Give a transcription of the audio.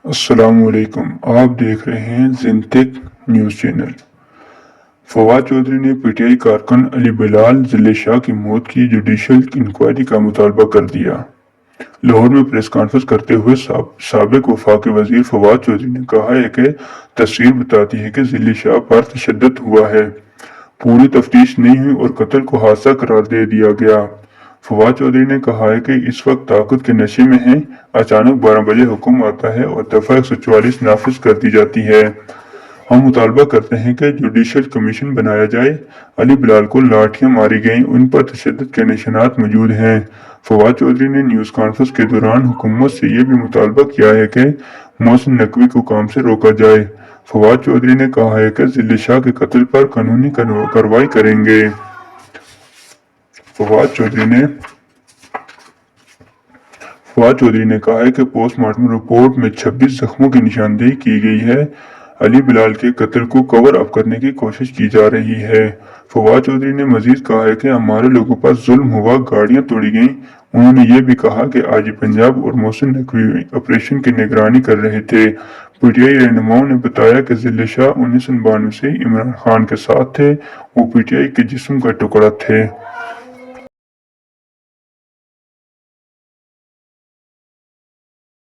السلام علیکم، آپ دیکھ رہے ہیں زنتک نیوز چینل۔ فواد چودھری نے پی ٹی آئی کارکن علی بلال ذلِ شاہ کی موت کی جوڈیشل انکوائری کا مطالبہ کر دیا۔ لاہور میں پریس کانفرنس کرتے ہوئے سابق وفاقی وزیر فواد چودھری نے کہا ہے کہ تصویر بتاتی ہے کہ ذلِ شاہ پر تشدد ہوا ہے، پوری تفتیش نہیں ہوئی اور قتل کو حادثہ قرار دے دیا گیا۔ فواد چودھری نے کہا ہے کہ اس وقت طاقت کے نشے میں ہیں، اچانک 12 بجے حکم آتا ہے اور دفعہ 144 نافذ کر دی جاتی ہے۔ ہم مطالبہ کرتے ہیں کہ جوڈیشل کمیشن بنایا جائے۔ علی بلال کو لاٹھیاں ماری گئیں، ان پر تشدد کے نشانات موجود ہیں۔ فواد چودھری نے نیوز کانفرنس کے دوران حکومت سے یہ بھی مطالبہ کیا ہے کہ محسن نقوی کو کام سے روکا جائے۔ فواد چودھری نے کہا ہے کہ ذلِ شاہ کے قتل پر قانونی کارروائی کریں گے۔ فواد چودھری نے کہا ہے کہ پوسٹ مارٹم رپورٹ میں 26 زخموں کی نشاندہی کی گئی ہے۔ علی بلال کے قتل کو کور اپ کرنے کی کوشش کی جا رہی ہے۔ فواد چودھری نے مزید کہا ہے کہ ہمارے لوگوں پر ظلم ہوا، گاڑیاں توڑی گئیں۔ انہوں نے یہ بھی کہا کہ آئی جی پنجاب اور محسن نقوی آپریشن کی نگرانی کر رہے تھے۔ پی ٹی آئی رہنماؤں نے بتایا کہ ذلِ شاہ 1992 سے عمران خان کے ساتھ تھے، وہ پی ٹی آئی کے جسم کا ٹکڑا تھے۔